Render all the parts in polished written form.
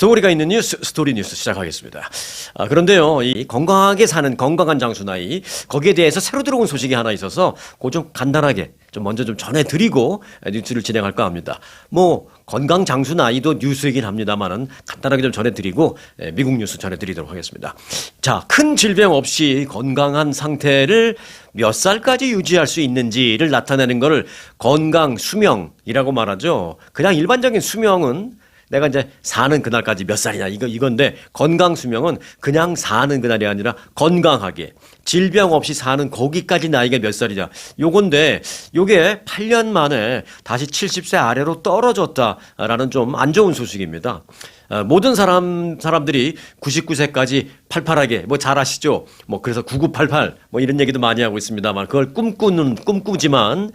스토리가 있는 뉴스, 스토리 뉴스 시작하겠습니다. 그런데요, 이 건강하게 사는 건강한 장수 나이, 거기에 대해서 새로 들어온 소식이 하나 있어서 그거 좀 간단하게 좀 먼저 좀 전해드리고 뉴스를 진행할까 합니다. 뭐 건강 장수 나이도 뉴스이긴 합니다만은 간단하게 좀 전해드리고 미국 뉴스 전해드리도록 하겠습니다. 자, 큰 질병 없이 건강한 상태를 몇 살까지 유지할 수 있는지를 나타내는 것을 건강 수명이라고 말하죠. 그냥 일반적인 수명은 내가 이제 사는 그날까지 몇 살이냐 이건데 건강 수명은 그냥 사는 그날이 아니라 건강하게 질병 없이 사는 거기까지 나이가 몇 살이냐 요건데 요게 8년 만에 다시 70세 아래로 떨어졌다라는 좀 안 좋은 소식입니다. 모든 사람들이 99세까지 팔팔하게 뭐 잘 아시죠? 뭐 그래서 9988 뭐 이런 얘기도 많이 하고 있습니다만 그걸 꿈꾸지만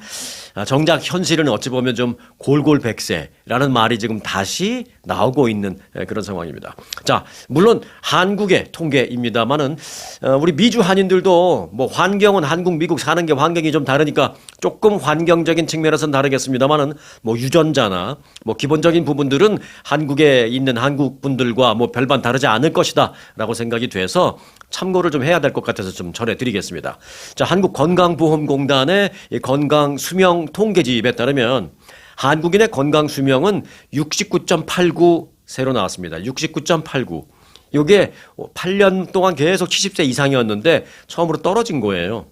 정작 현실은 어찌 보면 좀 골골백세라는 말이 지금 다시 나오고 있는 그런 상황입니다. 자, 물론 한국의 통계입니다만은 우리 미주 한인들도 뭐 환경은 한국, 미국 사는 게 환경이 좀 다르니까 조금 환경적인 측면에서는 다르겠습니다만은 뭐 유전자나 뭐 기본적인 부분들은 한국에 있는 한국 분들과 뭐 별반 다르지 않을 것이다라고 생각이 돼서 참고를 좀 해야 될 것 같아서 좀 전해드리겠습니다. 자, 한국건강보험공단의 건강 수명 통계집에 따르면 한국인의 건강 수명은 69.89세로 나왔습니다. 69.89. 이게 8년 동안 계속 70세 이상이었는데 처음으로 떨어진 거예요.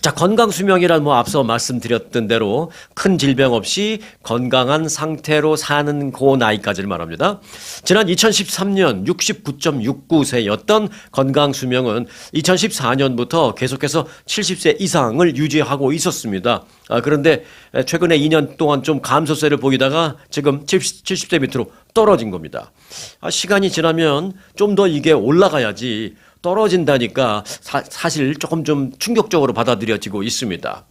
자, 건강 수명이란 뭐 앞서 말씀드렸던 대로 큰 질병 없이 건강한 상태로 사는 그 나이까지를 말합니다. 지난 2013년 69.69세였던 건강 수명은 2014년부터 계속해서 70세 이상을 유지하고 있었습니다. 그런데 최근에 2년 동안 좀 감소세를 보이다가 지금 70세 밑으로 떨어진 겁니다. 시간이 지나면 좀 더 이게 올라가야지 떨어진다니까 사실 조금 좀 충격적으로 받아들여지고 있습니다.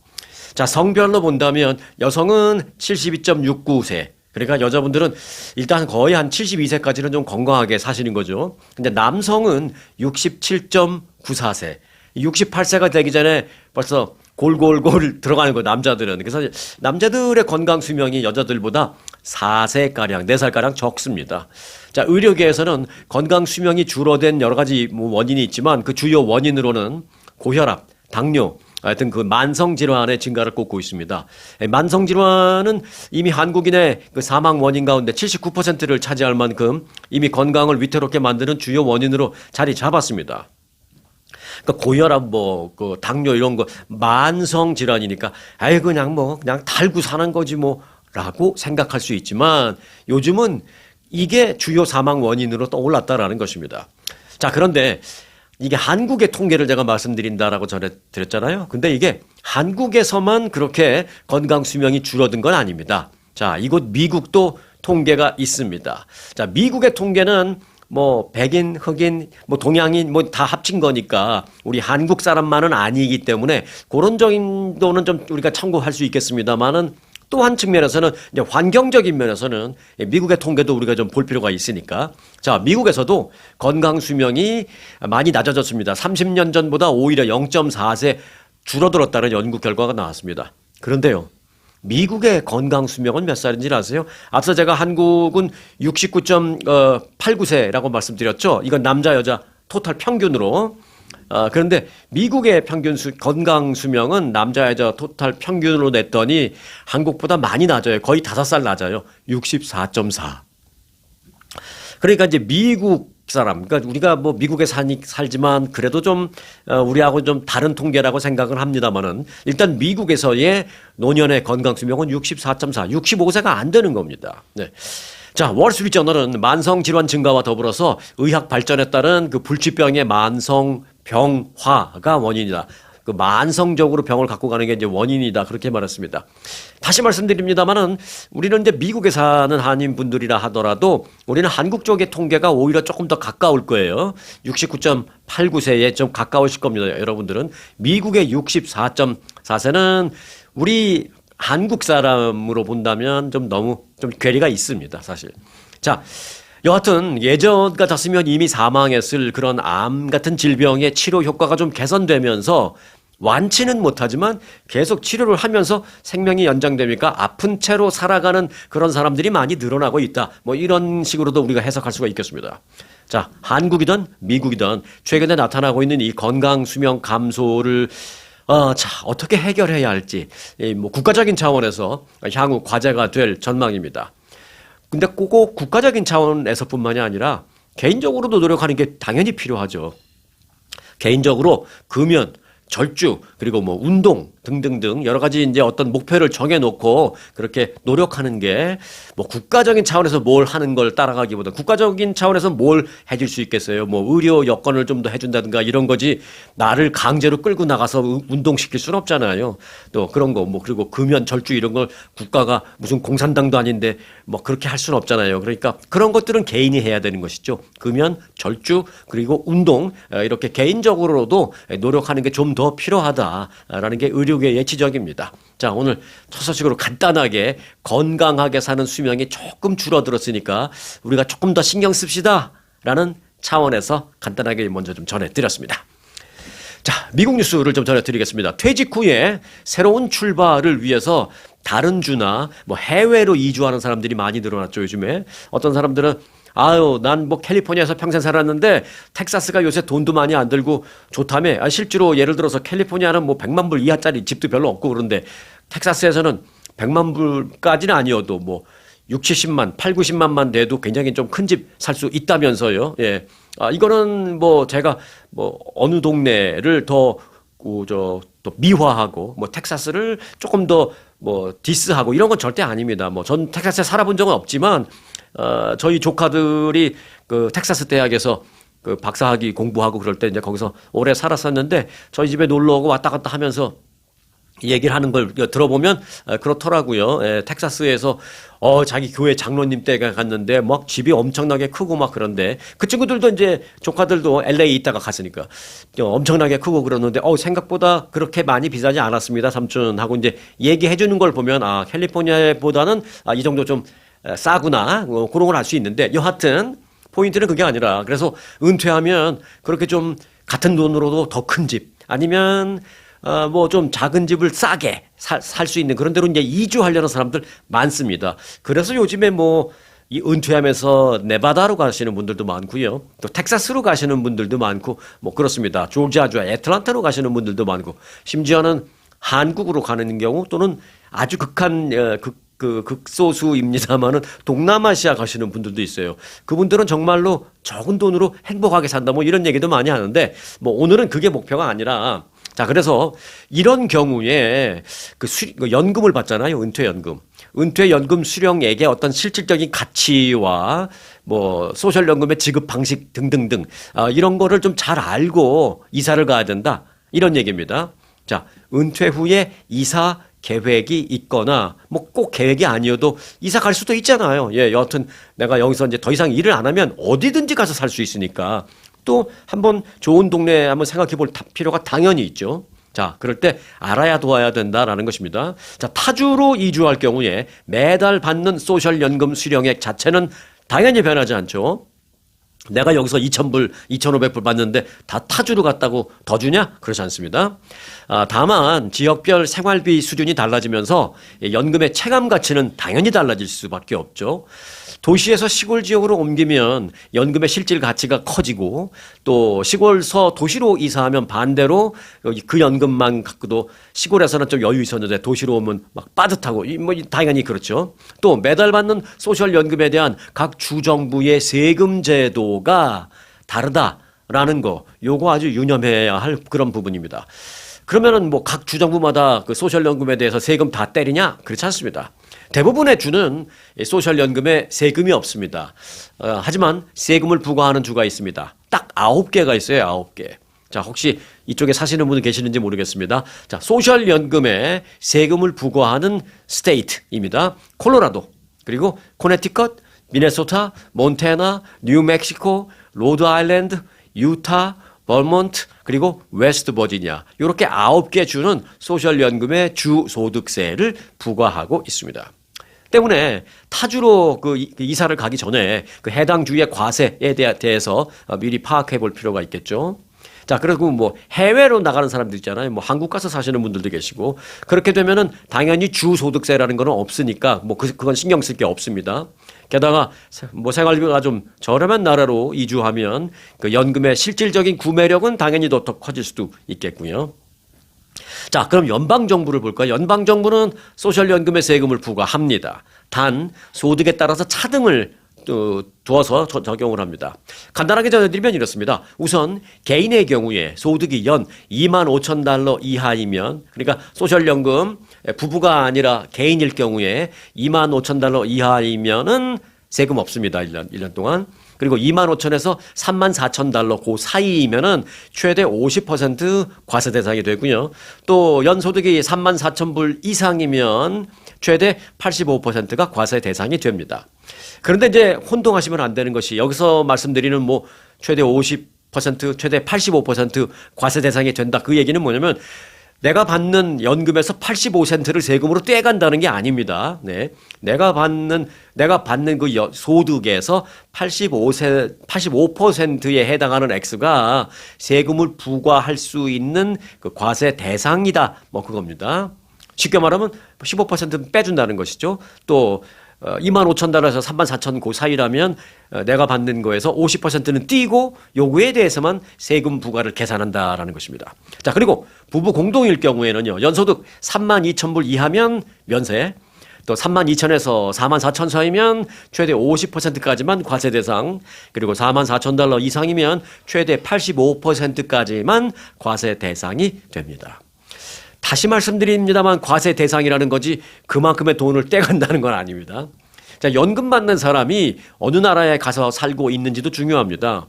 자, 성별로 본다면 여성은 72.69세. 그러니까 여자분들은 일단 거의 한 72세까지는 좀 건강하게 사시는 거죠. 근데 남성은 67.94세. 68세가 되기 전에 벌써 골골골 들어가는 거예요, 남자들은. 그래서 남자들의 건강 수명이 여자들보다 4세가량, 4살가량 적습니다. 자, 의료계에서는 건강 수명이 줄어든 여러 가지 원인이 있지만 그 주요 원인으로는 고혈압, 당뇨, 하여튼 그 만성 질환의 증가를 꼽고 있습니다. 만성 질환은 이미 한국인의 그 사망 원인 가운데 79%를 차지할 만큼 이미 건강을 위태롭게 만드는 주요 원인으로 자리 잡았습니다. 그러니까 고혈압, 뭐, 그 당뇨 이런 거 만성 질환이니까 아이 그냥 달고 사는 거지 뭐라고 생각할 수 있지만 요즘은 이게 주요 사망 원인으로 떠올랐다라는 것입니다. 자, 그런데 이게 한국의 통계를 제가 말씀드린다라고 전해드렸잖아요. 근데 이게 한국에서만 그렇게 건강 수명이 줄어든 건 아닙니다. 자, 이곳 미국도 통계가 있습니다. 자, 미국의 통계는 뭐 백인, 흑인, 뭐 동양인 뭐 다 합친 거니까 우리 한국 사람만은 아니기 때문에 그런 정도는 좀 우리가 참고할 수 있겠습니다만은 또 한 측면에서는 이제 환경적인 면에서는 미국의 통계도 우리가 좀 볼 필요가 있으니까 자, 미국에서도 건강 수명이 많이 낮아졌습니다. 30년 전보다 오히려 0.4세 줄어들었다는 연구 결과가 나왔습니다. 그런데요, 미국의 건강 수명은 몇 살인지 아세요? 앞서 제가 한국은 69.89세라고 말씀드렸죠. 이건 남자 여자 토탈 평균으로. 그런데 미국의 평균 건강 수명은 남자 여자 토탈 평균으로 냈더니 한국보다 많이 낮아요. 거의 5살 낮아요. 64.4. 그러니까 이제 미국 사람, 그러니까 우리가 뭐 미국에 살지만 그래도 좀 우리하고 좀 다른 통계라고 생각을 합니다만은 일단 미국에서의 노년의 건강 수명은 64.4, 65세가 안 되는 겁니다. 네. 자, 월스트리트저널은 만성 질환 증가와 더불어서 의학 발전에 따른 그 불치병의 만성 병화가 원인이다. 그 만성적으로 병을 갖고 가는 게 이제 원인이다. 그렇게 말했습니다. 다시 말씀드립니다만은 우리는 이제 미국에 사는 한인분들이라 하더라도 우리는 한국 쪽의 통계가 오히려 조금 더 가까울 거예요. 69.89세에 좀 가까우실 겁니다. 여러분들은. 미국의 64.4세는 우리 한국 사람으로 본다면 좀 너무 좀 괴리가 있습니다. 사실. 자, 여하튼 예전 같았으면 이미 사망했을 그런 암 같은 질병의 치료 효과가 좀 개선되면서 완치는 못하지만 계속 치료를 하면서 생명이 연장되니까 아픈 채로 살아가는 그런 사람들이 많이 늘어나고 있다. 뭐 이런 식으로도 우리가 해석할 수가 있겠습니다. 자, 한국이든 미국이든 최근에 나타나고 있는 이 건강 수명 감소를 어떻게 해결해야 할지 뭐 국가적인 차원에서 향후 과제가 될 전망입니다. 근데 꼭 국가적인 차원에서뿐만이 아니라 개인적으로도 노력하는 게 당연히 필요하죠. 개인적으로 금연, 절주, 그리고 뭐 운동 등등등 여러 가지 이제 어떤 목표를 정해놓고 그렇게 노력하는 게 뭐 국가적인 차원에서 뭘 하는 걸 따라가기보다 국가적인 차원에서 뭘 해줄 수 있겠어요. 뭐 의료 여건을 좀 더 해준다든가 이런 거지 나를 강제로 끌고 나가서 운동시킬 수는 없잖아요. 또 그런 거 뭐 그리고 금연, 절주 이런 걸 국가가 무슨 공산당도 아닌데 뭐 그렇게 할 수는 없잖아요. 그러니까 그런 것들은 개인이 해야 되는 것이죠. 금연, 절주 그리고 운동 이렇게 개인적으로도 노력하는 게 좀 더 필요하다라는 게 의료계의 지적입니다. 자, 오늘 첫 소식으로 간단하게 건강하게 사는 수명이 조금 줄어들었으니까 우리가 조금 더 신경 씁시다라는 차원에서 간단하게 먼저 좀 전해드렸습니다. 자, 미국 뉴스를 좀 전해드리겠습니다. 퇴직 후에 새로운 출발을 위해서 다른 주나 뭐 해외로 이주하는 사람들이 많이 늘어났죠, 요즘에. 어떤 사람들은 난 뭐 캘리포니아에서 평생 살았는데 텍사스가 요새 돈도 많이 안 들고 좋다며. 실제로 예를 들어서 캘리포니아는 뭐 100만 불 이하짜리 집도 별로 없고 그런데 텍사스에서는 100만 불까지는 아니어도 뭐 6, 70만, 8, 90만만 돼도 굉장히 좀 큰 집 살 수 있다면서요. 예. 이거는 뭐 제가 뭐 어느 동네를 더 또 미화하고 뭐 텍사스를 조금 더 뭐 디스하고 이런 건 절대 아닙니다. 뭐 전 텍사스에 살아본 적은 없지만 저희 조카들이 그 텍사스 대학에서 그 박사학위 공부하고 그럴 때 이제 거기서 오래 살았었는데 저희 집에 놀러 오고 왔다 갔다 하면서 얘기를 하는 걸 들어보면 그렇더라고요. 예, 텍사스에서 자기 교회 장로님 댁에 갔는데 막 집이 엄청나게 크고 막 그런데 그 친구들도 이제 조카들도 LA 있다가 갔으니까 엄청나게 크고 그러는데 생각보다 그렇게 많이 비싸지 않았습니다, 삼촌 하고 이제 얘기해 주는 걸 보면 캘리포니아보다는 이 정도 좀 싸구나 그런 걸 알 수 있는데 여하튼 포인트는 그게 아니라 그래서 은퇴하면 그렇게 좀 같은 돈으로도 더 큰 집 아니면 뭐 좀 작은 집을 싸게 살 수 있는 그런 데로 이제 이주하려는 사람들 많습니다. 그래서 요즘에 뭐 이 은퇴하면서 네바다로 가시는 분들도 많고요. 또 텍사스로 가시는 분들도 많고 뭐 그렇습니다. 조지아주 애틀란타로 가시는 분들도 많고 심지어는 한국으로 가는 경우 또는 아주 극소수입니다만은 동남아시아 가시는 분들도 있어요. 그분들은 정말로 적은 돈으로 행복하게 산다 뭐 이런 얘기도 많이 하는데 뭐 오늘은 그게 목표가 아니라 자, 그래서 이런 경우에 그 연금을 받잖아요. 은퇴연금. 은퇴연금 수령액의 어떤 실질적인 가치와 뭐 소셜연금의 지급 방식 등등등 이런 거를 좀 잘 알고 이사를 가야 된다. 이런 얘기입니다. 자, 은퇴 후에 이사 계획이 있거나 뭐 꼭 계획이 아니어도 이사 갈 수도 있잖아요. 예, 여하튼 내가 여기서 이제 더 이상 일을 안 하면 어디든지 가서 살 수 있으니까 또 한번 좋은 동네 한번 생각해 볼 필요가 당연히 있죠. 자, 그럴 때 알아야 도와야 된다라는 것입니다. 자, 타주로 이주할 경우에 매달 받는 소셜연금 수령액 자체는 당연히 변하지 않죠. 내가 여기서 2,000불, 2,500불 받는데 다 타주로 갔다고 더 주냐? 그렇지 않습니다. 다만 지역별 생활비 수준이 달라지면서 연금의 체감 가치는 당연히 달라질 수밖에 없죠. 도시에서 시골 지역으로 옮기면 연금의 실질 가치가 커지고 또 시골서 도시로 이사하면 반대로 그 연금만 갖고도 시골에서는 좀 여유 있었는데 도시로 오면 막 빠듯하고 뭐 당연히 그렇죠. 또 매달 받는 소셜 연금에 대한 각 주정부의 세금 제도가 다르다라는 거 요거 아주 유념해야 할 그런 부분입니다. 그러면은 뭐 각 주정부마다 그 소셜연금에 대해서 세금 다 때리냐? 그렇지 않습니다. 대부분의 주는 소셜연금에 세금이 없습니다. 하지만 세금을 부과하는 주가 있습니다. 딱 9개가 있어요. 9개. 자, 혹시 이쪽에 사시는 분이 계시는지 모르겠습니다. 자, 소셜연금에 세금을 부과하는 스테이트입니다. 콜로라도, 그리고 코네티컷, 미네소타, 몬태나, 뉴멕시코, 로드아일랜드, 유타, 버몬트, 그리고 웨스트 버지니아 이렇게 9개 주는 소셜연금의 주소득세를 부과하고 있습니다. 때문에 타주로 그 이사를 가기 전에 그 해당 주의 과세에 대해서 미리 파악해 볼 필요가 있겠죠. 자, 그리고 뭐 해외로 나가는 사람들 있잖아요. 뭐 한국 가서 사시는 분들도 계시고 그렇게 되면은 당연히 주소득세라는 거는 없으니까 뭐 그건 신경 쓸 게 없습니다. 게다가 뭐 생활비가 좀 저렴한 나라로 이주하면 그 연금의 실질적인 구매력은 당연히 더 커질 수도 있겠고요. 자, 그럼 연방정부를 볼까요? 연방정부는 소셜연금에 세금을 부과합니다. 단 소득에 따라서 차등을 두어서 적용을 합니다. 간단하게 전해드리면 이렇습니다. 우선 개인의 경우에 소득이 연 2만 5천 달러 이하이면, 그러니까 소셜연금 부부가 아니라 개인일 경우에 2만 5천 달러 이하이면은 세금 없습니다. 1년 동안. 그리고 2만 5천에서 3만 4천 달러 그 사이이면은 최대 50% 과세 대상이 되고요. 또 연소득이 3만 4천 불 이상이면 최대 85%가 과세 대상이 됩니다. 그런데 이제 혼동하시면 안 되는 것이 여기서 말씀드리는 뭐 최대 50%, 최대 85% 과세 대상이 된다. 그 얘기는 뭐냐면 내가 받는 연금에서 85센트를 세금으로 떼간다는 게 아닙니다. 네. 내가 받는 그 소득에서 85%에 해당하는 액수가 세금을 부과할 수 있는 그 과세 대상이다. 뭐 그겁니다. 쉽게 말하면 15%는 빼준다는 것이죠. 또 2만 5천 달러에서 3만 4천 그 사이라면 내가 받는 거에서 50%는 띄고 요구에 대해서만 세금 부과를 계산한다라는 것입니다. 자, 그리고 부부 공동일 경우에는요. 연소득 3만 2천 불 이하면 면세, 또 3만 2천에서 4만 4천 사이면 최대 50%까지만 과세 대상, 그리고 4만 4천 달러 이상이면 최대 85%까지만 과세 대상이 됩니다. 다시 말씀드립니다만 과세 대상이라는 거지 그만큼의 돈을 떼간다는 건 아닙니다. 자, 연금 받는 사람이 어느 나라에 가서 살고 있는지도 중요합니다.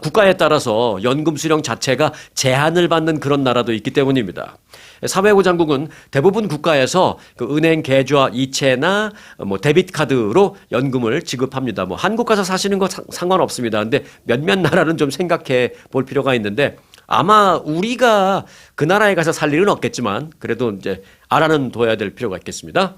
국가에 따라서 연금 수령 자체가 제한을 받는 그런 나라도 있기 때문입니다. 사회보장국은 대부분 국가에서 그 은행 계좌 이체나 뭐 데비트 카드로 연금을 지급합니다. 뭐 한국 가서 사시는 거 상관없습니다. 근데 몇몇 나라는 좀 생각해 볼 필요가 있는데 아마 우리가 그 나라에 가서 살 일은 없겠지만 그래도 이제 알아는 둬야 될 필요가 있겠습니다.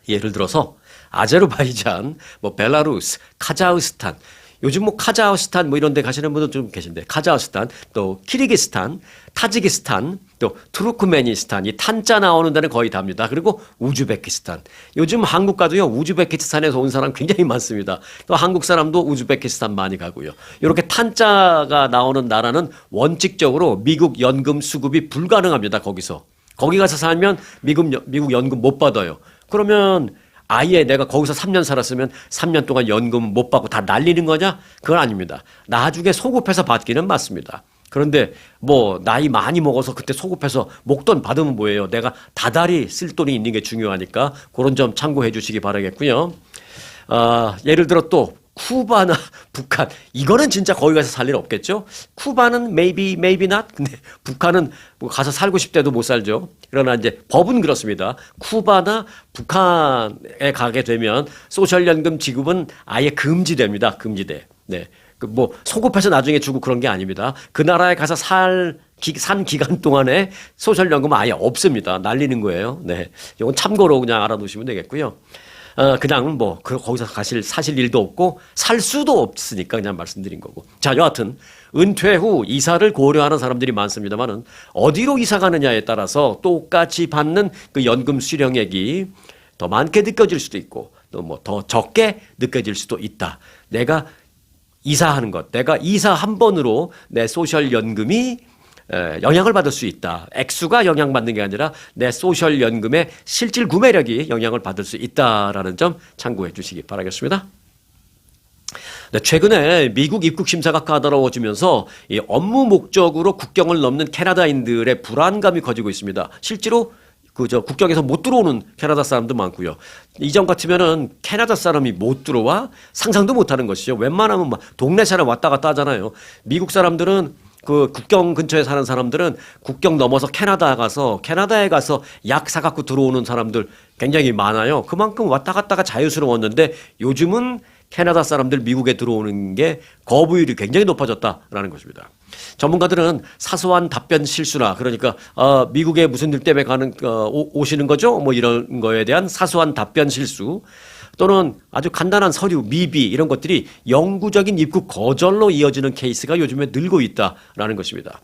예를 들어서 아제르바이잔, 뭐 벨라루스, 카자흐스탄, 요즘 뭐 카자흐스탄 뭐 이런 데 가시는 분들 좀 계신데 카자흐스탄, 또 키르기스탄, 타지키스탄, 또 투르크메니스탄, 이 탄자 나오는 데는 거의 답니다. 그리고 우즈베키스탄. 요즘 한국 가도요, 우즈베키스탄에서 온 사람 굉장히 많습니다. 또 한국 사람도 우즈베키스탄 많이 가고요. 이렇게 탄자가 나오는 나라는 원칙적으로 미국 연금 수급이 불가능합니다. 거기서. 거기 가서 살면 미국 연금 못 받아요. 그러면 아예 내가 거기서 3년 살았으면 3년 동안 연금 못 받고 다 날리는 거냐? 그건 아닙니다. 나중에 소급해서 받기는 맞습니다. 그런데 뭐 나이 많이 먹어서 그때 소급해서 목돈 받으면 뭐예요? 내가 다달이 쓸 돈이 있는 게 중요하니까 그런 점 참고해 주시기 바라겠고요. 예를 들어 또 쿠바나 북한, 이거는 진짜 거기 가서 살 일 없겠죠? 쿠바는 maybe not. 근데 북한은 뭐 가서 살고 싶대도 못 살죠. 그러나 이제 법은 그렇습니다. 쿠바나 북한에 가게 되면 소셜연금 지급은 아예 금지됩니다. 금지돼. 네. 그 뭐 소급해서 나중에 주고 그런 게 아닙니다. 그 나라에 가서 산 기간 동안에 소셜연금은 아예 없습니다. 날리는 거예요. 네. 이건 참고로 그냥 알아두시면 되겠고요. 그냥 뭐 거기서 사실 일도 없고 살 수도 없으니까 그냥 말씀드린 거고. 자, 여하튼 은퇴 후 이사를 고려하는 사람들이 많습니다만은 어디로 이사 가느냐에 따라서 똑같이 받는 그 연금 수령액이 더 많게 느껴질 수도 있고 또 뭐 더 적게 느껴질 수도 있다. 내가 이사하는 것, 내가 이사 한 번으로 내 소셜 연금이 영향을 받을 수 있다. 액수가 영향받는 게 아니라 내 소셜 연금의 실질 구매력이 영향을 받을 수 있다라는 점 참고해 주시기 바라겠습니다. 네, 최근에 미국 입국 심사가 까다로워지면서 이 업무 목적으로 국경을 넘는 캐나다인들의 불안감이 커지고 있습니다. 실제로 국경에서 못 들어오는 캐나다 사람도 많고요. 이전 같으면은 캐나다 사람이 못 들어와 상상도 못 하는 것이죠. 웬만하면 막 동네 사람 왔다 갔다 하잖아요. 미국 사람들은 그 국경 근처에 사는 사람들은 국경 넘어서 캐나다에 가서 약 사갖고 들어오는 사람들 굉장히 많아요. 그만큼 왔다 갔다가 자유스러웠는데 요즘은 캐나다 사람들 미국에 들어오는 게 거부율이 굉장히 높아졌다라는 것입니다. 전문가들은 사소한 답변 실수나 그러니까 미국에 무슨 일 때문에 오시는 거죠? 뭐 이런 거에 대한 사소한 답변 실수 또는 아주 간단한 서류, 미비 이런 것들이 영구적인 입국 거절로 이어지는 케이스가 요즘에 늘고 있다라는 것입니다.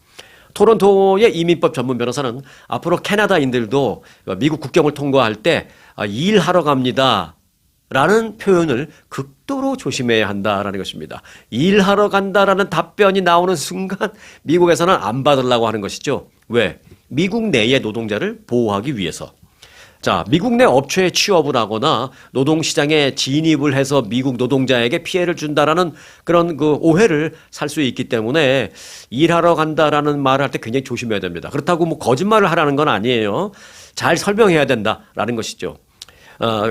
토론토의 이민법 전문 변호사는 앞으로 캐나다인들도 미국 국경을 통과할 때 일하러 갑니다 라는 표현을 극도로 조심해야 한다라는 것입니다. 일하러 간다라는 답변이 나오는 순간 미국에서는 안 받으려고 하는 것이죠. 왜? 미국 내의 노동자를 보호하기 위해서. 자, 미국 내 업체에 취업을 하거나 노동시장에 진입을 해서 미국 노동자에게 피해를 준다라는 그런 그 오해를 살 수 있기 때문에 일하러 간다라는 말을 할 때 굉장히 조심해야 됩니다. 그렇다고 뭐 거짓말을 하라는 건 아니에요. 잘 설명해야 된다라는 것이죠.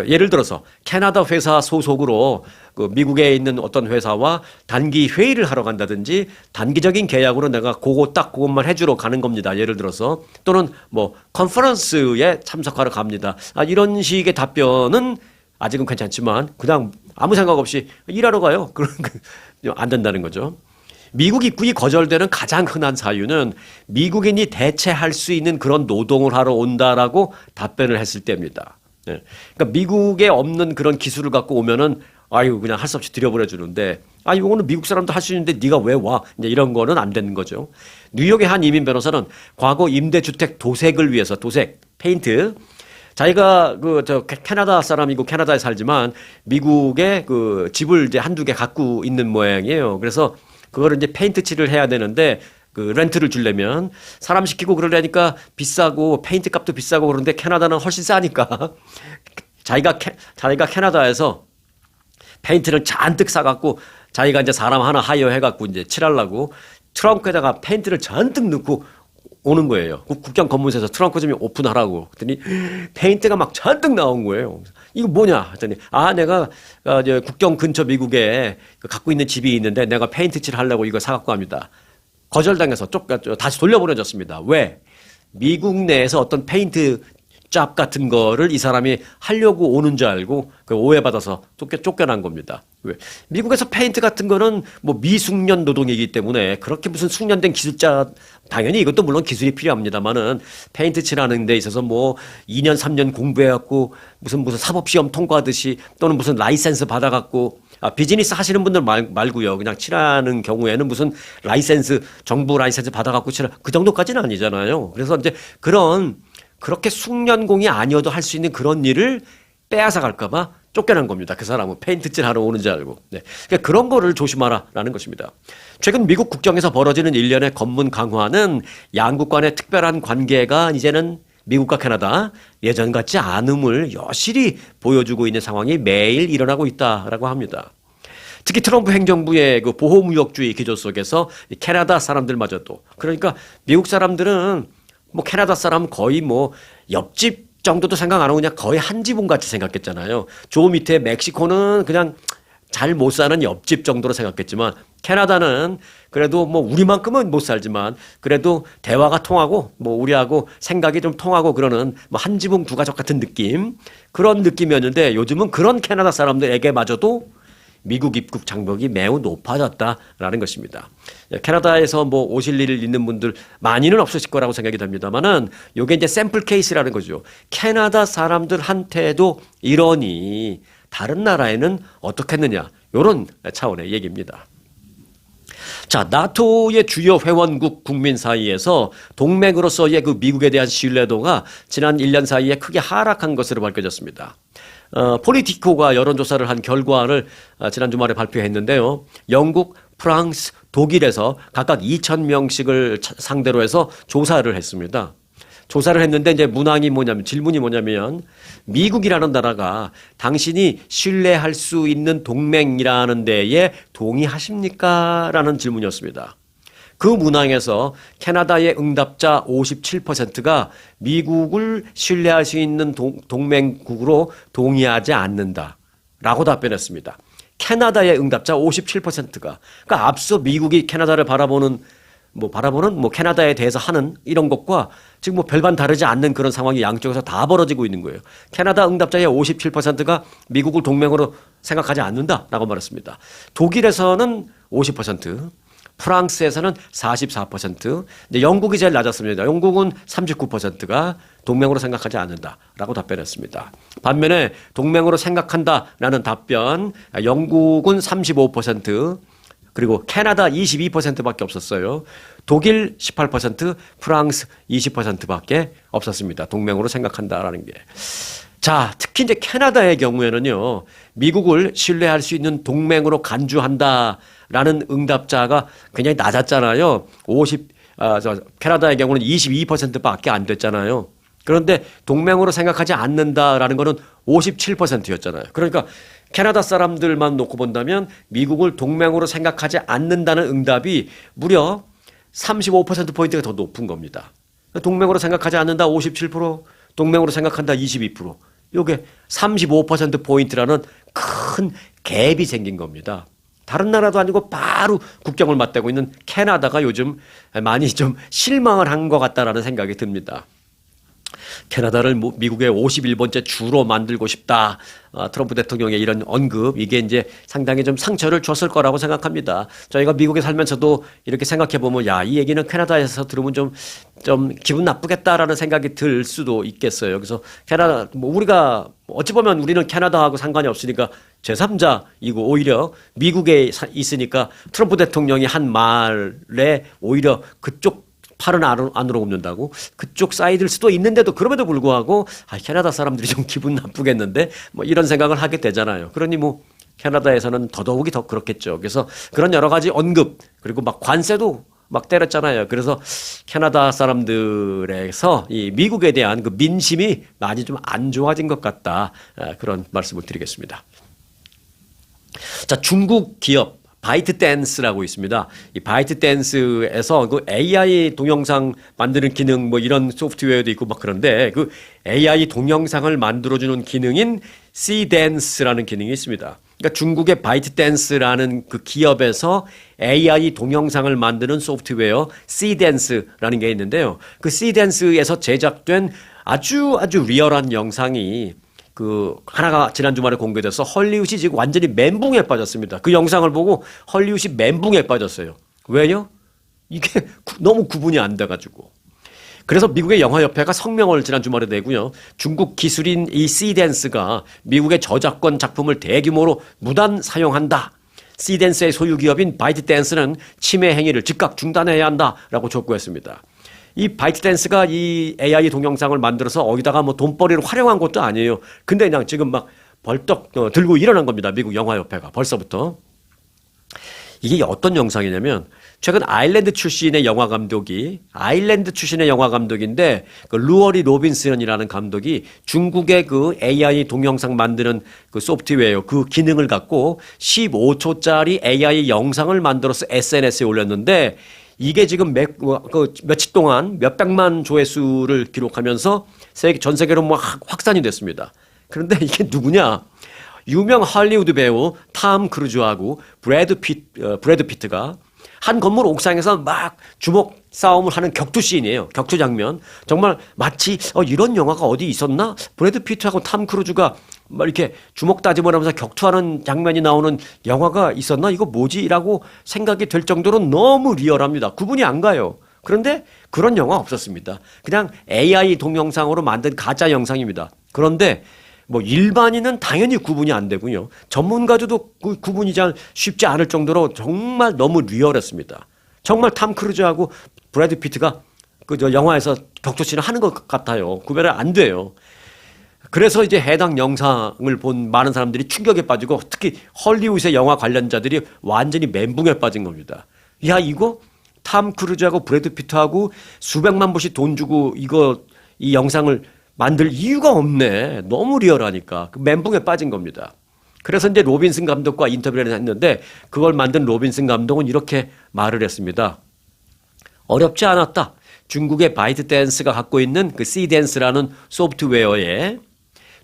예를 들어서 캐나다 회사 소속으로 그 미국에 있는 어떤 회사와 단기 회의를 하러 간다든지 단기적인 계약으로 내가 그것만 해주러 가는 겁니다. 예를 들어서 또는 뭐 컨퍼런스에 참석하러 갑니다. 이런 식의 답변은 아직은 괜찮지만 그냥 아무 생각 없이 일하러 가요. 그런 안 된다는 거죠. 미국 입국이 거절되는 가장 흔한 사유는 미국인이 대체할 수 있는 그런 노동을 하러 온다라고 답변을 했을 때입니다. 그러니까 미국에 없는 그런 기술을 갖고 오면은 아유 그냥 할 수 없이 들여보내 주는데 이거는 미국 사람도 할 수 있는데 네가 왜 와? 이제 이런 거는 안 되는 거죠. 뉴욕의 한 이민 변호사는 과거 임대주택 도색을 위해서 도색, 페인트 자기가 캐나다 사람이고 캐나다에 살지만 미국에 그 집을 이제 한두 개 갖고 있는 모양이에요. 그래서 그거를 이제 페인트 칠을 해야 되는데 그 렌트를 주려면 사람 시키고 그러려니까 비싸고 페인트 값도 비싸고 그런데 캐나다는 훨씬 싸니까 자기가 캐나다에서 페인트를 잔뜩 사갖고 자기가 이제 사람 하나 하이어 해갖고 이제 칠하려고 트렁크에다가 페인트를 잔뜩 넣고 오는 거예요. 국경 검문소에서 트렁크 좀 오픈하라고. 그랬더니 페인트가 막 잔뜩 나온 거예요. 이거 뭐냐? 했더니 내가 국경 근처 미국에 갖고 있는 집이 있는데 내가 페인트 칠 하려고 이거 사갖고 갑니다. 거절당해서 다시 돌려보내졌습니다. 왜? 미국 내에서 어떤 페인트 잡 같은 거를 이 사람이 하려고 오는 줄 알고 오해받아서 쫓겨난 겁니다. 왜? 미국에서 페인트 같은 거는 뭐 미숙련 노동이기 때문에 그렇게 무슨 숙련된 기술자 당연히 이것도 물론 기술이 필요합니다만은 페인트 칠하는 데 있어서 뭐 2년 3년 공부해갖고 무슨 사법시험 통과하듯이 또는 무슨 라이센스 받아갖고 비즈니스 하시는 분들 말고요. 그냥 칠하는 경우에는 무슨 라이센스 정부 라이센스 받아갖고 그 정도까지는 아니잖아요. 그래서 이제 그렇게 숙련공이 아니어도 할 수 있는 그런 일을 빼앗아 갈까봐 쫓겨난 겁니다. 그 사람은 페인트칠 하러 오는 줄 알고. 네. 그러니까 그런 거를 조심하라라는 것입니다. 최근 미국 국경에서 벌어지는 일련의 검문 강화는 양국 간의 특별한 관계가 이제는 미국과 캐나다 예전 같지 않음을 여실히 보여주고 있는 상황이 매일 일어나고 있다라고 합니다. 특히 트럼프 행정부의 그 보호무역주의 기조 속에서 캐나다 사람들마저도 그러니까 미국 사람들은 뭐 캐나다 사람 거의 뭐 옆집 정도도 생각 안 하고 그냥 거의 한 지붕 같이 생각했잖아요. 저 밑에 멕시코는 그냥 잘 못 사는 옆집 정도로 생각했지만 캐나다는 그래도 뭐 우리만큼은 못 살지만 그래도 대화가 통하고 뭐 우리하고 생각이 좀 통하고 그러는 뭐 한 지붕 두 가족 같은 느낌 그런 느낌이었는데 요즘은 그런 캐나다 사람들에게마저도 미국 입국 장벽이 매우 높아졌다라는 것입니다. 캐나다에서 뭐 오실 일 있는 분들 많이는 없으실 거라고 생각이 됩니다만은 요게 이제 샘플 케이스라는 거죠. 캐나다 사람들한테도 이러니 다른 나라에는 어떻겠느냐 이런 차원의 얘기입니다. 자, 나토의 주요 회원국 국민 사이에서 동맹으로서의 그 미국에 대한 신뢰도가 지난 1년 사이에 크게 하락한 것으로 밝혀졌습니다. 폴리티코가 여론조사를 한 결과를 지난 주말에 발표했는데요. 영국, 프랑스, 독일에서 각각 2,000명씩을 상대로 해서 조사를 했습니다. 조사를 했는데 이제 질문이 뭐냐면 미국이라는 나라가 당신이 신뢰할 수 있는 동맹이라는 데에 동의하십니까? 라는 질문이었습니다. 그 문항에서 캐나다의 응답자 57%가 미국을 신뢰할 수 있는 동맹국으로 동의하지 않는다라고 답변했습니다. 캐나다의 응답자 57%가 그러니까 앞서 미국이 캐나다를 바라보는 캐나다에 대해서 하는 이런 것과 지금 뭐 별반 다르지 않는 그런 상황이 양쪽에서 다 벌어지고 있는 거예요. 캐나다 응답자의 57%가 미국을 동맹으로 생각하지 않는다라고 말했습니다. 독일에서는 50%, 프랑스에서는 44%, 이제 영국이 제일 낮았습니다. 영국은 39%가 동맹으로 생각하지 않는다라고 답변했습니다. 반면에 동맹으로 생각한다라는 답변, 영국은 35%, 그리고 캐나다 22%밖에 없었어요. 독일 18%, 프랑스 20%밖에 없었습니다. 동맹으로 생각한다라는 게. 자, 특히 이제 캐나다의 경우에는요, 미국을 신뢰할 수 있는 동맹으로 간주한다라는 응답자가 굉장히 낮았잖아요. 캐나다의 경우는 22%밖에 안 됐잖아요. 그런데 동맹으로 생각하지 않는다라는 거는 57%였잖아요. 그러니까 캐나다 사람들만 놓고 본다면 미국을 동맹으로 생각하지 않는다는 응답이 무려 35%포인트가 더 높은 겁니다. 동맹으로 생각하지 않는다 57%, 동맹으로 생각한다 22%. 이게 35%포인트라는 큰 갭이 생긴 겁니다. 다른 나라도 아니고 바로 국경을 맞대고 있는 캐나다가 요즘 많이 좀 실망을 한 것 같다라는 생각이 듭니다. 캐나다를 미국의 51번째 주로 만들고 싶다. 트럼프 대통령의 이런 언급, 이게 이제 상당히 좀 상처를 줬을 거라고 생각합니다. 저희가 미국에 살면서도 이렇게 생각해 보면, 야, 이 얘기는 캐나다에서 들으면 좀 기분 나쁘겠다라는 생각이 들 수도 있겠어요. 그래서 캐나다, 우리가 어찌 보면 우리는 캐나다하고 상관이 없으니까 제3자이고 오히려 미국에 있으니까 트럼프 대통령이 한 말에 오히려 그쪽 팔은 안으로 굽는다고 그쪽 사이드일 수도 있는데도 그럼에도 불구하고 캐나다 사람들이 좀 기분 나쁘겠는데 뭐 이런 생각을 하게 되잖아요. 그러니 뭐 캐나다에서는 더더욱이 더 그렇겠죠. 그래서 그런 여러 가지 언급 그리고 막 관세도 막 때렸잖아요. 그래서 캐나다 사람들에서 이 미국에 대한 그 민심이 많이 좀 안 좋아진 것 같다. 그런 말씀을 드리겠습니다. 자, 중국 기업 바이트댄스라고 있습니다. 이 바이트댄스에서 그 AI 동영상 만드는 기능 뭐 이런 소프트웨어도 있고 막 그런데 그 AI 동영상을 만들어주는 기능인 Cdance라는 기능이 있습니다. 그러니까 중국의 바이트댄스라는 그 기업에서 AI 동영상을 만드는 소프트웨어 Cdance라는 게 있는데요. 그 Cdance에서 제작된 아주 리얼한 영상이 그 하나가 지난 주말에 공개돼서 헐리우드이 지금 완전히 멘붕에 빠졌습니다. 그 영상을 보고 헐리우드이 멘붕에 빠졌어요. 왜요? 이게 너무 구분이 안 돼가지고. 그래서 미국의 영화협회가 성명을 지난 주말에 내고요. 중국 기술인 이 Cdance가 미국의 저작권 작품을 대규모로 무단 사용한다. Cdance의 소유 기업인 바이트댄스는 침해 행위를 즉각 중단해야 한다라고 촉구했습니다. 이 바이트댄스가 이 AI 동영상을 만들어서 어디다가 뭐 돈벌이를 활용한 것도 아니에요. 근데 그냥 지금 막 벌떡 들고 일어난 겁니다. 미국 영화협회가 벌써부터. 이게 어떤 영상이냐면 최근 아일랜드 출신의 영화 감독인데 그 루어리 로빈슨이라는 감독이 중국의 그 AI 동영상 만드는 그 소프트웨어 그 기능을 갖고 15초짜리 AI 영상을 만들어서 SNS에 올렸는데 이게 지금 며칠 동안 몇백만 조회수를 기록하면서 전 세계로 뭐 확산이 됐습니다. 그런데 이게 누구냐? 유명 할리우드 배우 톰 크루즈하고 브래드 피트가 한 건물 옥상에서 막 주먹 싸움을 하는 격투 씬이에요. 격투 장면. 정말 마치 이런 영화가 어디 있었나? 브래드 피트하고 톰 크루즈가 막 이렇게 주먹 다짐을 하면서 격투하는 장면이 나오는 영화가 있었나? 이거 뭐지? 라고 생각이 될 정도로 너무 리얼합니다. 구분이 안 가요. 그런데 그런 영화 없었습니다. 그냥 AI 동영상으로 만든 가짜 영상입니다. 그런데 뭐 일반인은 당연히 구분이 안 되고요. 전문가들도 구분이 쉽지 않을 정도로 정말 너무 리얼했습니다. 정말 톰 크루즈하고 브래드 피트가 영화에서 격투씬을 하는 것 같아요. 구별이 안 돼요. 그래서 이제 해당 영상을 본 많은 사람들이 충격에 빠지고 특히 헐리우드의 영화 관련자들이 완전히 멘붕에 빠진 겁니다. 야, 이거 톰 크루즈하고 브래드 피트하고 수백만 불씩 돈 주고 이 영상을 만들 이유가 없네. 너무 리얼하니까. 멘붕에 빠진 겁니다. 그래서 이제 로빈슨 감독과 인터뷰를 했는데 그걸 만든 로빈슨 감독은 이렇게 말을 했습니다. 어렵지 않았다. 중국의 바이트댄스가 갖고 있는 그 Cdance라는 소프트웨어에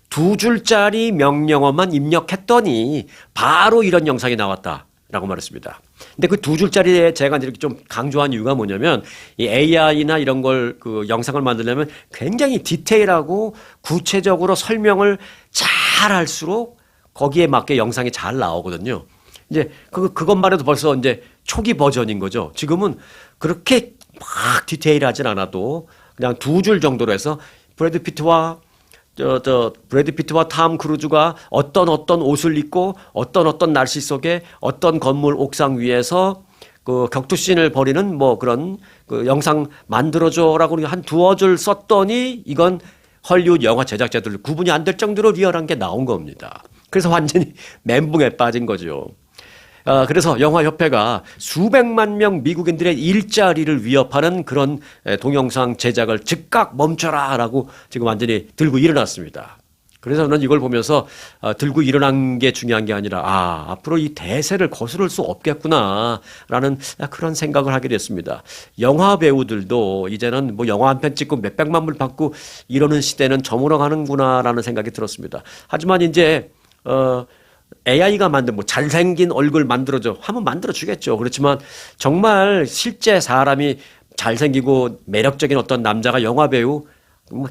2줄짜리 명령어만 입력했더니 바로 이런 영상이 나왔다라고 말했습니다. 근데 그 2줄짜리에 제가 이렇게 좀 강조한 이유가 뭐냐면 이 AI나 이런 걸 그 영상을 만들려면 굉장히 디테일하고 구체적으로 설명을 잘 할수록 거기에 맞게 영상이 잘 나오거든요. 이제 그것만 해도 벌써 이제 초기 버전인 거죠. 지금은 그렇게 막 디테일하진 않아도 그냥 두 줄 정도로 해서 브래드 피트와 브래드 피트와 탐 크루즈가 어떤 옷을 입고 어떤 날씨 속에 어떤 건물 옥상 위에서 그 격투씬을 벌이는 뭐 그런 그 영상 만들어줘라고 한 두어 줄 썼더니 이건 헐리우드 영화 제작자들 구분이 안 될 정도로 리얼한 게 나온 겁니다. 그래서 완전히 멘붕에 빠진 거죠. 그래서 영화협회가 수백만 명 미국인들의 일자리를 위협하는 그런 동영상 제작을 즉각 멈춰라라고 지금 완전히 들고 일어났습니다. 그래서 저는 이걸 보면서 들고 일어난 게 중요한 게 아니라 앞으로 이 대세를 거스를 수 없겠구나라는 그런 생각을 하게 됐습니다. 영화 배우들도 이제는 뭐 영화 한 편 찍고 몇백만 불 받고 이러는 시대는 저물어 가는구나라는 생각이 들었습니다. 하지만 이제 AI가 만든 뭐 잘생긴 얼굴 만들어줘 하면 만들어 주겠죠. 그렇지만 정말 실제 사람이 잘생기고 매력적인 어떤 남자가 영화 배우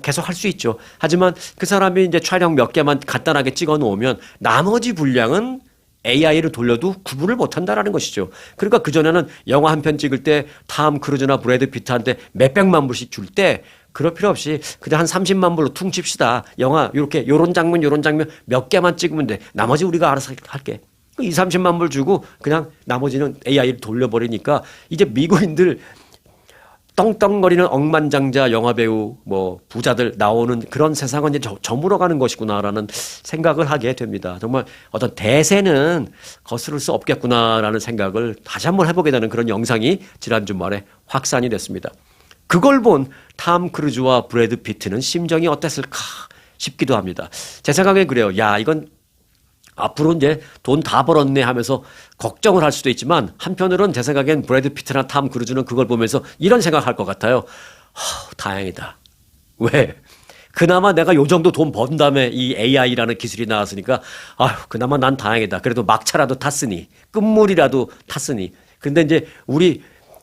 계속 할 수 있죠. 하지만 그 사람이 이제 촬영 몇 개만 간단하게 찍어 놓으면 나머지 분량은 AI를 돌려도 구분을 못 한다라는 것이죠. 그러니까 그전에는 영화 한 편 찍을 때 탐 크루즈나 브래드 피트한테 몇백만 불씩 줄 때 그럴 필요 없이 그냥 한 30만 불로 퉁칩시다. 영화 요렇게 요런 장면 몇 개만 찍으면 돼. 나머지 우리가 알아서 할게. 2, 30만 불 주고 그냥 나머지는 AI를 돌려버리니까 이제 미국인들 떵떵거리는 억만장자 영화배우 뭐 부자들 나오는 그런 세상은 이제 저물어가는 것이구나라는 생각을 하게 됩니다. 정말 어떤 대세는 거스를 수 없겠구나라는 생각을 다시 한번 해보게 되는 그런 영상이 지난 주말에 확산이 됐습니다. 그걸 본 탐 크루즈와 브래드 피트는 심정이 어땠을까 싶기도 합니다. 제 생각에 그래요. 야, 이건 앞으로 이제 돈 다 벌었네 하면서 걱정을 할 수도 있지만 한편으로는 제 생각엔 브래드 피트나 탐 크루즈는 그걸 보면서 이런 생각할 것 같아요. 다행이다. 왜? 그나마 내가 요 정도 돈 번 다음에 이 AI라는 기술이 나왔으니까 그나마 난 다행이다. 그래도 막차라도 탔으니 끝물이라도 탔으니. 근데 이제 우리